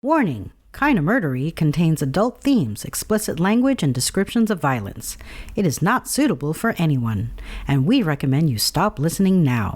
Warning! Kinda Murdery contains adult themes, explicit language, and descriptions of violence. It is not suitable for anyone, and we recommend you stop listening now.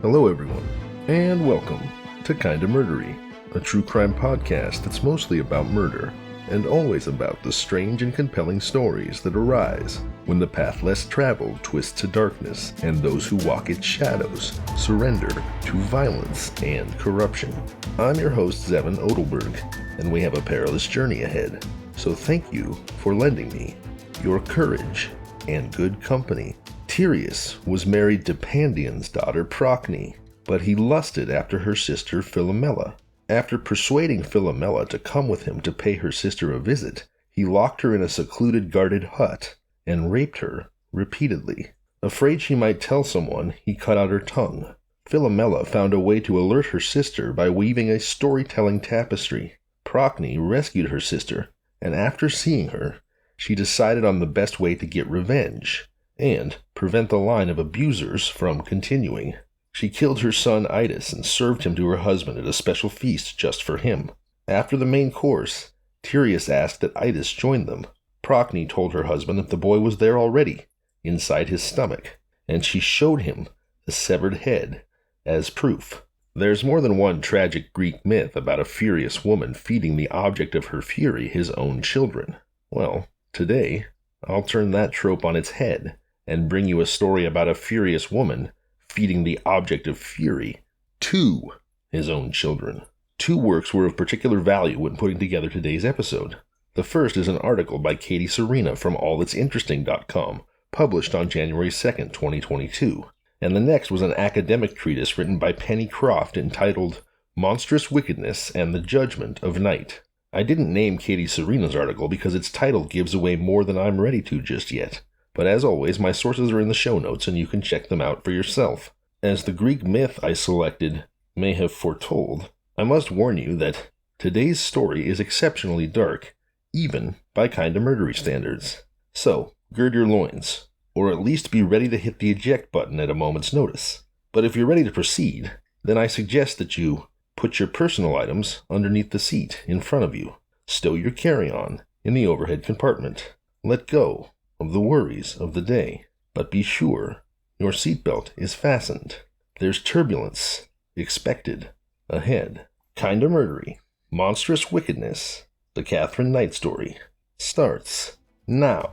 Hello everyone, and welcome to Kinda Murdery, a true crime podcast that's mostly about murder, and always about the strange and compelling stories that arise when the path less traveled twists to darkness, and those who walk its shadows surrender to violence and corruption. I'm your host, Zevin Odelberg, and we have a perilous journey ahead, so thank you for lending me your courage and good company. Tyreus was married to Pandion's daughter Procne, but he lusted after her sister Philomela. After persuading Philomela to come with him to pay her sister a visit, he locked her in a secluded guarded hut and raped her repeatedly. Afraid she might tell someone, he cut out her tongue. Philomela found a way to alert her sister by weaving a storytelling tapestry. Procne rescued her sister, and after seeing her, she decided on the best way to get revenge and prevent the line of abusers from continuing. She killed her son Idas and served him to her husband at a special feast just for him. After the main course, Tyreus asked that Idas join them. Procne told her husband that the boy was there already, inside his stomach, and she showed him the severed head as proof. There's more than one tragic Greek myth about a furious woman feeding the object of her fury his own children. Well, today, I'll turn that trope on its head and bring you a story about a furious woman feeding the object of fury to his own children. Two works were of particular value when putting together today's episode. The first is an article by Katie Serena from allthat'sinteresting.com, published on January 2nd, 2022. And the next was an academic treatise written by Penny Croft entitled Monstrous, Wickedness, and the Judgment of Night. I didn't name Katie Serena's article because its title gives away more than I'm ready to just yet. But as always, my sources are in the show notes and you can check them out for yourself. As the Greek myth I selected may have foretold, I must warn you that today's story is exceptionally dark, even by Kinda Murdery standards. So, gird your loins, or at least be ready to hit the eject button at a moment's notice. But if you're ready to proceed, then I suggest that you put your personal items underneath the seat in front of you, stow your carry-on in the overhead compartment, let go of the worries of the day, but be sure your seatbelt is fastened. There's turbulence expected ahead. Kinda Murdery, Monstrous Wickedness, the Katherine Knight story starts now.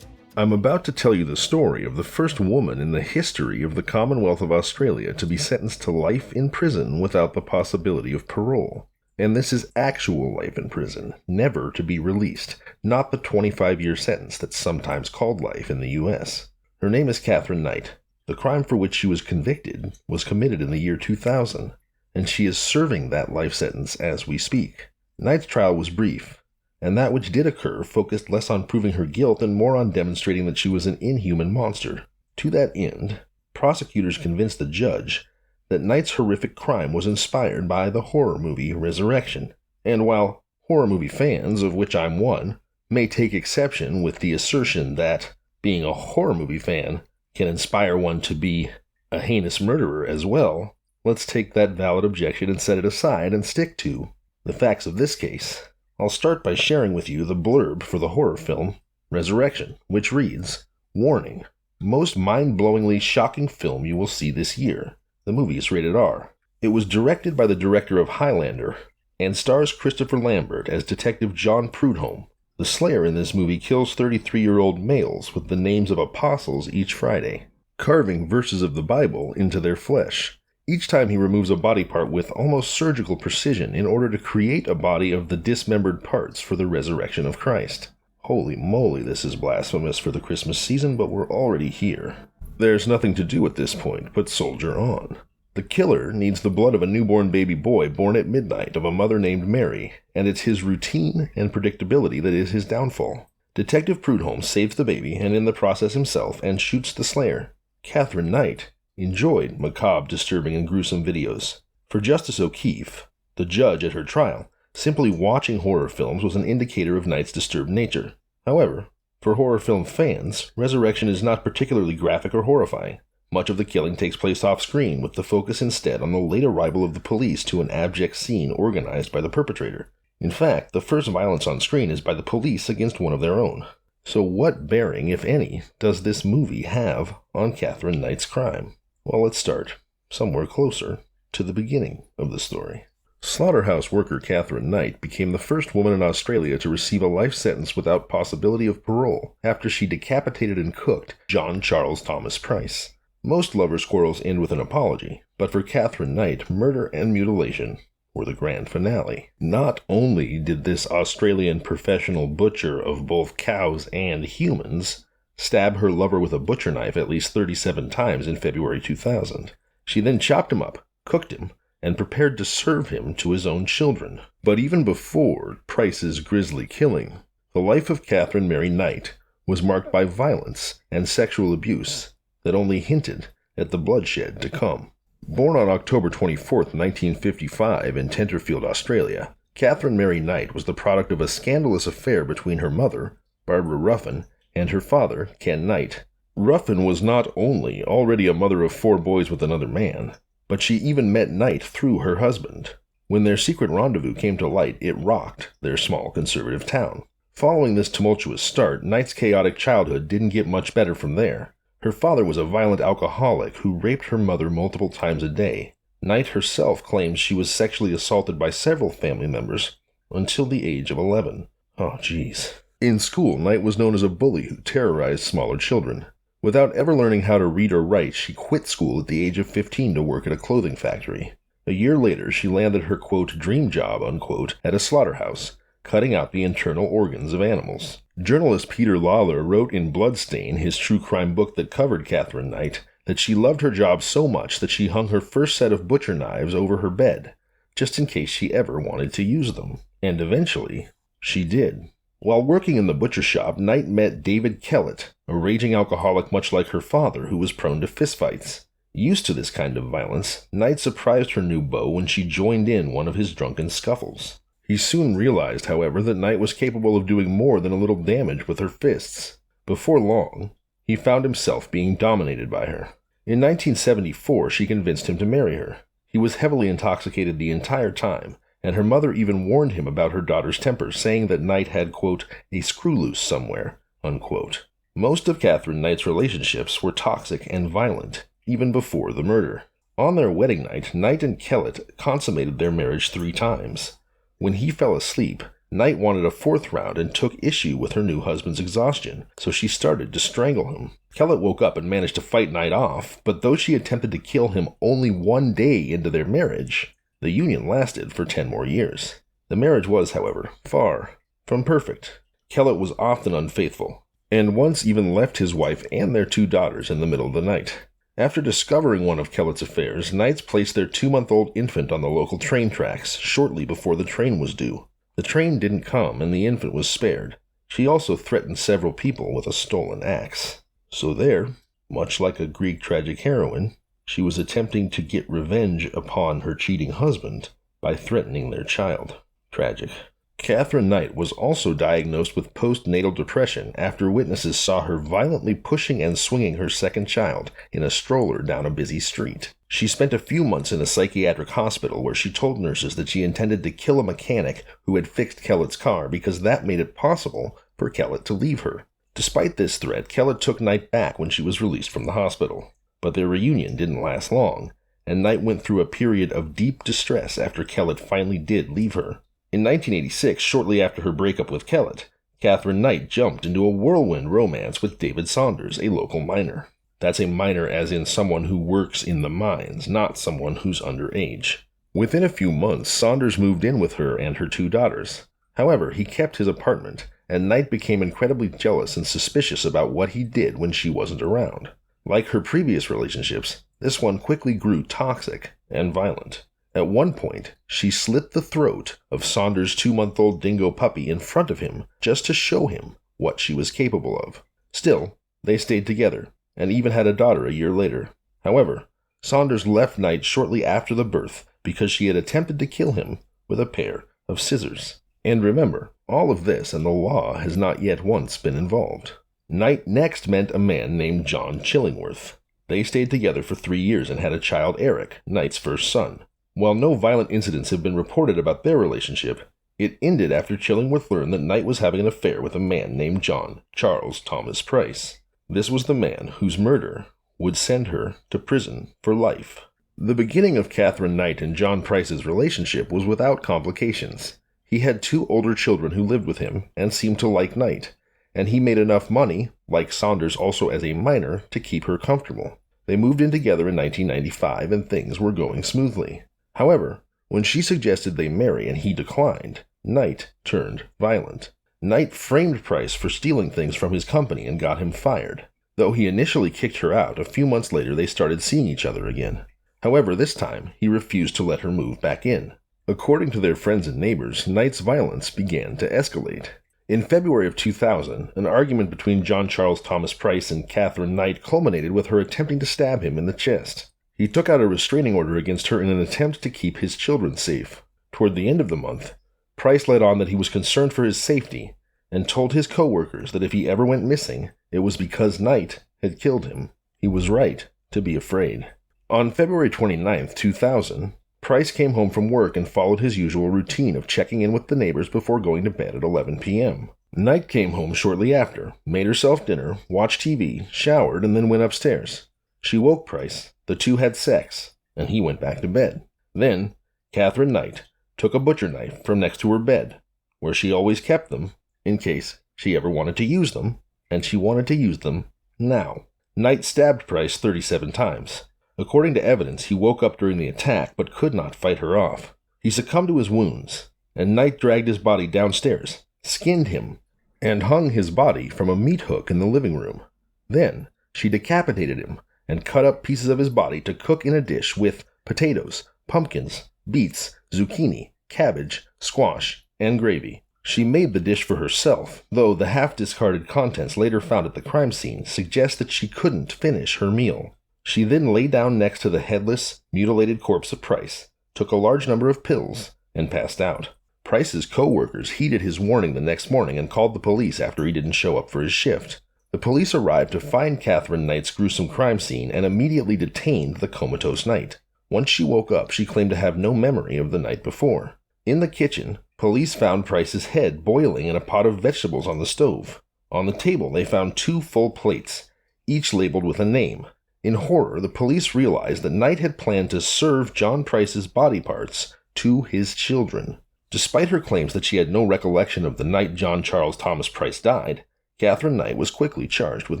I'm about to tell you the story of the first woman in the history of the Commonwealth of Australia to be sentenced to life in prison without the possibility of parole. And this is actual life in prison, never to be released, not the 25-year sentence that's sometimes called life in the U.S. Her name is Katherine Knight. The crime for which she was convicted was committed in the year 2000, and she is serving that life sentence as we speak. Knight's trial was brief, and that which did occur focused less on proving her guilt and more on demonstrating that she was an inhuman monster. To that end, prosecutors convinced the judge that Knight's horrific crime was inspired by the horror movie Resurrection. And while horror movie fans, of which I'm one, may take exception with the assertion that being a horror movie fan can inspire one to be a heinous murderer as well, let's take that valid objection and set it aside and stick to the facts of this case. I'll start by sharing with you the blurb for the horror film Resurrection, which reads, "Warning, most mind-blowingly shocking film you will see this year. The movie is rated R. It was directed by the director of Highlander and stars Christopher Lambert as Detective John Prudhomme. The Slayer in this movie kills 33-year-old males with the names of apostles each Friday, carving verses of the Bible into their flesh. Each time he removes a body part with almost surgical precision in order to create a body of the dismembered parts for the resurrection of Christ." Holy moly, this is blasphemous for the Christmas season, but we're already here. There's nothing to do at this point but soldier on. The killer needs the blood of a newborn baby boy born at midnight of a mother named Mary, and it's his routine and predictability that is his downfall. Detective Prudhomme saves the baby and in the process himself and shoots the slayer. Katherine Knight enjoyed macabre, disturbing, and gruesome videos. For Justice O'Keefe, the judge at her trial, Simply watching horror films was an indicator of Knight's disturbed nature. However, for horror film fans, Resurrection is not particularly graphic or horrifying. Much of the killing takes place off-screen, with the focus instead on the late arrival of the police to an abject scene organized by the perpetrator. In fact, the first violence on screen is by the police against one of their own. So what bearing, if any, does this movie have on Katherine Knight's crime? Well, let's start somewhere closer to the beginning of the story. Slaughterhouse worker Katherine Knight became the first woman in Australia to receive a life sentence without possibility of parole after she decapitated and cooked John Charles Thomas Price. Most lovers' quarrels end with an apology, but for Katherine Knight, murder and mutilation were the grand finale. Not only did this Australian professional butcher of both cows and humans stab her lover with a butcher knife at least 37 times in February 2000, she then chopped him up, cooked him, and prepared to serve him to his own children. But even before Price's grisly killing, the life of Katherine Mary Knight was marked by violence and sexual abuse that only hinted at the bloodshed to come. Born on October 24, 1955 in Tenterfield, Australia, Katherine Mary Knight was the product of a scandalous affair between her mother, Barbara Ruffin, and her father, Ken Knight. Ruffin was not only already a mother of 4 boys with another man, but she even met Knight through her husband. When their secret rendezvous came to light, it rocked their small conservative town. Following this tumultuous start, Knight's chaotic childhood didn't get much better from there. Her father was a violent alcoholic who raped her mother multiple times a day. Knight herself claims she was sexually assaulted by several family members until the age of 11. Oh, jeez. In school, Knight was known as a bully who terrorized smaller children. Without ever learning how to read or write, she quit school at the age of 15 to work at a clothing factory. A year later, she landed her, quote, dream job, unquote, at a slaughterhouse, cutting out the internal organs of animals. Journalist Peter Lawler wrote in Bloodstain, his true crime book that covered Katherine Knight, that she loved her job so much that she hung her first set of butcher knives over her bed, just in case she ever wanted to use them. And eventually, she did. While working in the butcher shop, Knight met David Kellett, a raging alcoholic much like her father who was prone to fistfights. Used to this kind of violence, Knight surprised her new beau when she joined in one of his drunken scuffles. He soon realized, however, that Knight was capable of doing more than a little damage with her fists. Before long, he found himself being dominated by her. In 1974, she convinced him to marry her. He was heavily intoxicated the entire time, and her mother even warned him about her daughter's temper, saying that Knight had, quote, a screw loose somewhere, unquote. Most of Katherine Knight's relationships were toxic and violent, even before the murder. On their wedding night, Knight and Kellett consummated their marriage 3 times. When he fell asleep, Knight wanted a 4th round and took issue with her new husband's exhaustion, so she started to strangle him. Kellett woke up and managed to fight Knight off, but though she attempted to kill him only 1 day into their marriage, the union lasted for 10 more years. The marriage was, however, far from perfect. Kellett was often unfaithful, and once even left his wife and their 2 daughters in the middle of the night. After discovering one of Kellett's affairs, Knights placed their 2-month-old infant on the local train tracks shortly before the train was due. The train didn't come, and the infant was spared. She also threatened several people with a stolen axe. So there, much like a Greek tragic heroine, she was attempting to get revenge upon her cheating husband by threatening their child. Tragic. Katherine Knight was also diagnosed with postnatal depression after witnesses saw her violently pushing and swinging her second child in a stroller down a busy street. She spent a few months in a psychiatric hospital where she told nurses that she intended to kill a mechanic who had fixed Kellett's car because that made it possible for Kellett to leave her. Despite this threat, Kellett took Knight back when she was released from the hospital. But their reunion didn't last long, and Knight went through a period of deep distress after Kellett finally did leave her. In 1986, shortly after her breakup with Kellett, Katherine Knight jumped into a whirlwind romance with David Saunders, a local miner. That's a miner as in someone who works in the mines, not someone who's underage. Within a few months, Saunders moved in with her and her 2 daughters. However, he kept his apartment, and Knight became incredibly jealous and suspicious about what he did when she wasn't around. Like her previous relationships, this one quickly grew toxic and violent. At one point, she slit the throat of Saunders' 2-month-old dingo puppy in front of him just to show him what she was capable of. Still, they stayed together, and even had a daughter a year later. However, Saunders left Knight shortly after the birth because she had attempted to kill him with a pair of scissors. And remember, all of this and the law has not yet once been involved. Knight next met a man named John Chillingworth. They stayed together for 3 years and had a child, Eric, Knight's first son. While no violent incidents have been reported about their relationship, it ended after Chillingworth learned that Knight was having an affair with a man named John Charles Thomas Price. This was the man whose murder would send her to prison for life. The beginning of Katherine Knight and John Price's relationship was without complications. He had 2 older children who lived with him and seemed to like Knight, and he made enough money, like Saunders also as a minor, to keep her comfortable. They moved in together in 1995 and things were going smoothly. However, when she suggested they marry and he declined, Knight turned violent. Knight framed Price for stealing things from his company and got him fired. Though he initially kicked her out, a few months later they started seeing each other again. However, this time, he refused to let her move back in. According to their friends and neighbors, Knight's violence began to escalate. In February of 2000, an argument between John Charles Thomas Price and Katherine Knight culminated with her attempting to stab him in the chest. He took out a restraining order against her in an attempt to keep his children safe. Toward the end of the month, Price let on that he was concerned for his safety and told his co-workers that if he ever went missing, it was because Knight had killed him. He was right to be afraid. On February 29, 2000, Price came home from work and followed his usual routine of checking in with the neighbors before going to bed at 11 p.m. Knight came home shortly after, made herself dinner, watched TV, showered, and then went upstairs. She woke Price, the two had sex, and he went back to bed. Then, Katherine Knight took a butcher knife from next to her bed, where she always kept them, in case she ever wanted to use them, and she wanted to use them now. Knight stabbed Price 37 times. According to evidence, he woke up during the attack but could not fight her off. He succumbed to his wounds, and Knight dragged his body downstairs, skinned him, and hung his body from a meat hook in the living room. Then, she decapitated him and cut up pieces of his body to cook in a dish with potatoes, pumpkins, beets, zucchini, cabbage, squash, and gravy. She made the dish for herself, though the half-discarded contents later found at the crime scene suggest that she couldn't finish her meal. She then lay down next to the headless, mutilated corpse of Price, took a large number of pills, and passed out. Price's co-workers heeded his warning the next morning and called the police after he didn't show up for his shift. The police arrived to find Katherine Knight's gruesome crime scene and immediately detained the comatose Knight. Once she woke up, she claimed to have no memory of the night before. In the kitchen, police found Price's head boiling in a pot of vegetables on the stove. On the table, they found 2 full plates, each labeled with a name. In horror, the police realized that Knight had planned to serve John Price's body parts to his children. Despite her claims that she had no recollection of the night John Charles Thomas Price died, Katherine Knight was quickly charged with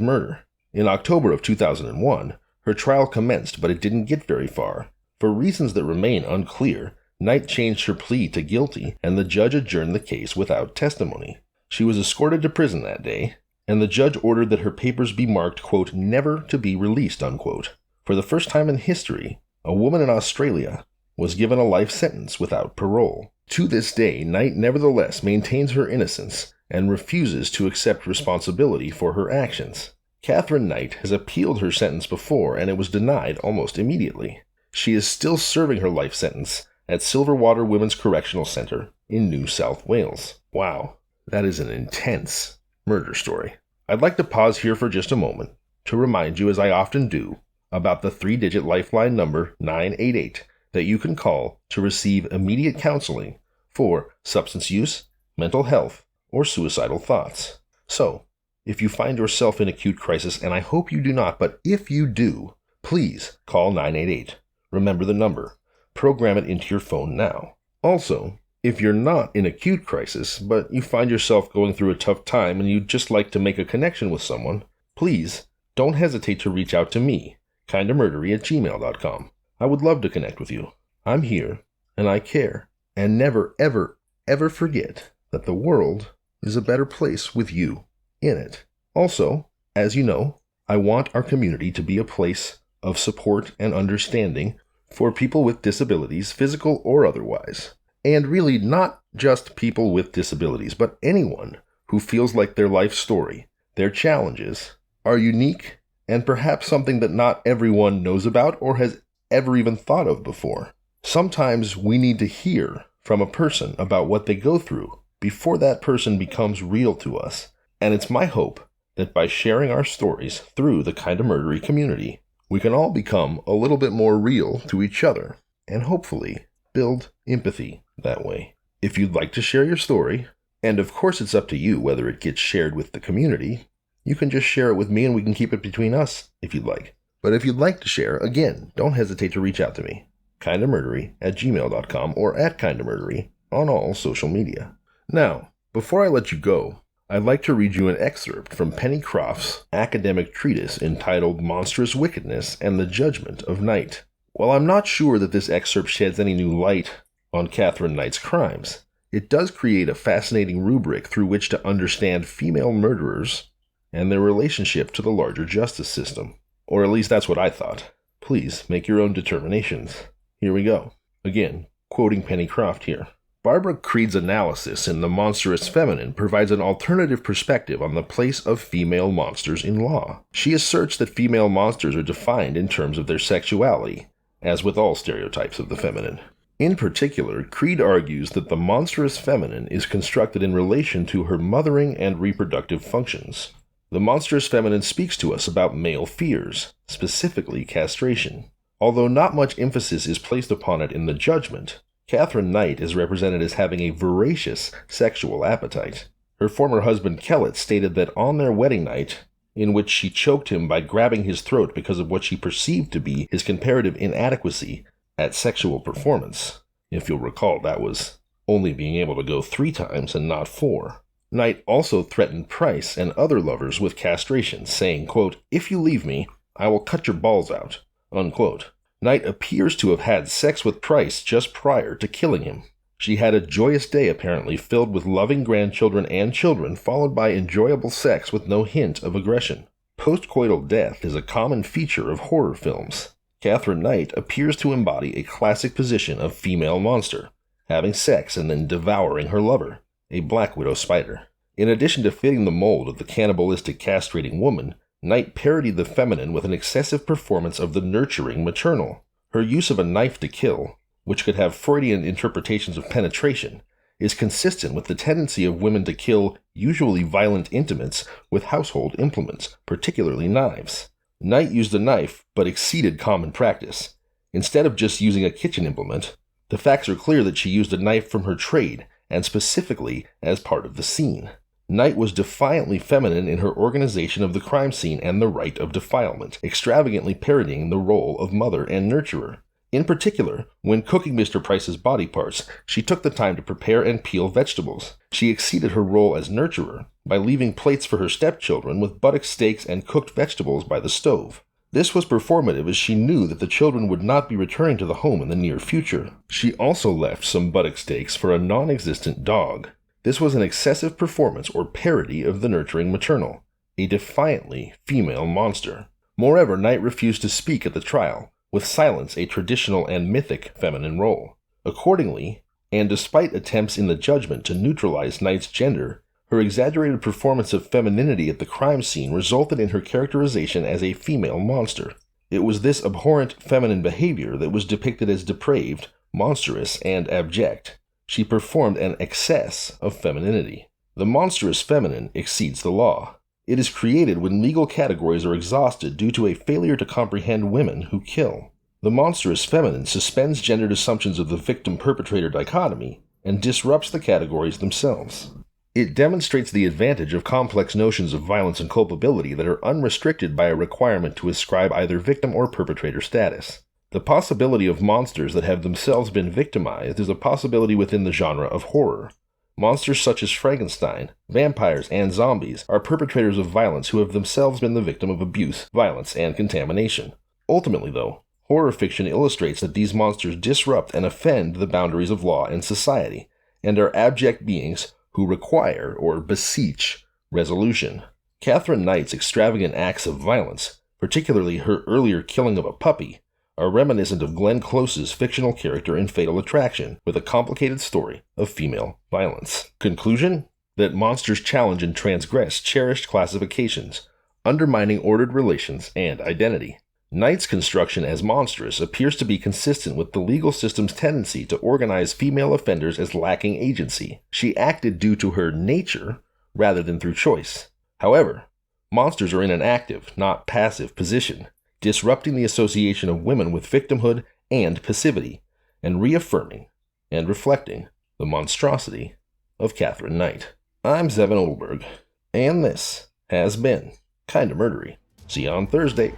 murder. In October of 2001, her trial commenced, but it didn't get very far. For reasons that remain unclear, Knight changed her plea to guilty, and the judge adjourned the case without testimony. She was escorted to prison that day, and the judge ordered that her papers be marked, quote, never to be released, unquote. For the first time in history, a woman in Australia was given a life sentence without parole. To this day, Knight nevertheless maintains her innocence and refuses to accept responsibility for her actions. Katherine Knight has appealed her sentence before, and it was denied almost immediately. She is still serving her life sentence at Silverwater Women's Correctional Center in New South Wales. Wow, that is an intense murder story. I'd like to pause here for just a moment to remind you, as I often do, about the 3-digit lifeline number 988 that you can call to receive immediate counseling for substance use, mental health, or suicidal thoughts. So, if you find yourself in acute crisis, and I hope you do not, but if you do, please call 988. Remember the number. Program it into your phone now. Also, if you're not in acute crisis, but you find yourself going through a tough time and you'd just like to make a connection with someone, please don't hesitate to reach out to me, kindamurdery@gmail.com. I would love to connect with you. I'm here, and I care. And never, ever, ever forget that the world is a better place with you in it. Also, as you know, I want our community to be a place of support and understanding for people with disabilities, physical or otherwise. And really not just people with disabilities, but anyone who feels like their life story, their challenges, are unique and perhaps something that not everyone knows about or has ever even thought of before. Sometimes we need to hear from a person about what they go through before that person becomes real to us. And it's my hope that by sharing our stories through the Kinda Murdery community, we can all become a little bit more real to each other and hopefully build empathy that way. If you'd like to share your story, and of course it's up to you whether it gets shared with the community, you can just share it with me and we can keep it between us if you'd like. But if you'd like to share, again, don't hesitate to reach out to me. kindamurdery@gmail.com or @kindamurdery on all social media. Now, before I let you go, I'd like to read you an excerpt from Penny Croft's academic treatise entitled Monstrous Wickedness and the Judgment of Night. While I'm not sure that this excerpt sheds any new light on Katherine Knight's crimes, it does create a fascinating rubric through which to understand female murderers and their relationship to the larger justice system. Or at least that's what I thought. Please make your own determinations. Here we go. Again, quoting Penny Croft here. Barbara Creed's analysis in The Monstrous Feminine provides an alternative perspective on the place of female monsters in law. She asserts that female monsters are defined in terms of their sexuality, as with all stereotypes of the feminine. In particular, Creed argues that the monstrous feminine is constructed in relation to her mothering and reproductive functions. The monstrous feminine speaks to us about male fears, specifically castration. Although not much emphasis is placed upon it in the judgment, Katherine Knight is represented as having a voracious sexual appetite. Her former husband Kellett stated that on their wedding night, in which she choked him by grabbing his throat because of what she perceived to be his comparative inadequacy at sexual performance. If you'll recall, that was only being able to go 3 times and not 4. Knight also threatened Price and other lovers with castration, saying, quote, "If you leave me, I will cut your balls out," unquote. Knight appears to have had sex with Price just prior to killing him. She had a joyous day apparently filled with loving grandchildren and children, followed by enjoyable sex with no hint of aggression. Postcoital death is a common feature of horror films. Katherine Knight appears to embody a classic position of female monster, having sex and then devouring her lover, a black widow spider. In addition to fitting the mold of the cannibalistic castrating woman, Knight parodied the feminine with an excessive performance of the nurturing maternal. Her use of a knife to kill, which could have Freudian interpretations of penetration, is consistent with the tendency of women to kill usually violent intimates with household implements, particularly knives. Knight used a knife, but exceeded common practice. Instead of just using a kitchen implement, the facts are clear that she used a knife from her trade, and specifically as part of the scene. Knight was defiantly feminine in her organization of the crime scene and the rite of defilement, extravagantly parodying the role of mother and nurturer. In particular, when cooking Mr. Price's body parts, she took the time to prepare and peel vegetables. She exceeded her role as nurturer by leaving plates for her stepchildren with buttock steaks and cooked vegetables by the stove. This was performative as she knew that the children would not be returning to the home in the near future. She also left some buttock steaks for a non-existent dog. This was an excessive performance or parody of the nurturing maternal, a defiantly female monster. Moreover, Knight refused to speak at the trial, with silence a traditional and mythic feminine role. Accordingly, and despite attempts in the judgment to neutralize Knight's gender, her exaggerated performance of femininity at the crime scene resulted in her characterization as a female monster. It was this abhorrent feminine behavior that was depicted as depraved, monstrous, and abject. She performed an excess of femininity. The monstrous feminine exceeds the law. It is created when legal categories are exhausted due to a failure to comprehend women who kill. The monstrous feminine suspends gendered assumptions of the victim-perpetrator dichotomy and disrupts the categories themselves. It demonstrates the advantage of complex notions of violence and culpability that are unrestricted by a requirement to ascribe either victim or perpetrator status. The possibility of monsters that have themselves been victimized is a possibility within the genre of horror. Monsters such as Frankenstein, vampires, and zombies are perpetrators of violence who have themselves been the victim of abuse, violence, and contamination. Ultimately, though, horror fiction illustrates that these monsters disrupt and offend the boundaries of law and society, and are abject beings who require or beseech resolution. Katherine Knight's extravagant acts of violence, particularly her earlier killing of a puppy, are reminiscent of Glenn Close's fictional character in Fatal Attraction, with a complicated story of female violence. Conclusion? That monsters challenge and transgress cherished classifications, undermining ordered relations and identity. Knight's construction as Monstrous appears to be consistent with the legal system's tendency to organize female offenders as lacking agency. She acted due to her nature rather than through choice. However, monsters are in an active, not passive position, disrupting the association of women with victimhood and passivity, and reaffirming and reflecting the monstrosity of Katherine Knight. I'm Zevin Olberg, and this has been Kinda Murdery. See you on Thursday.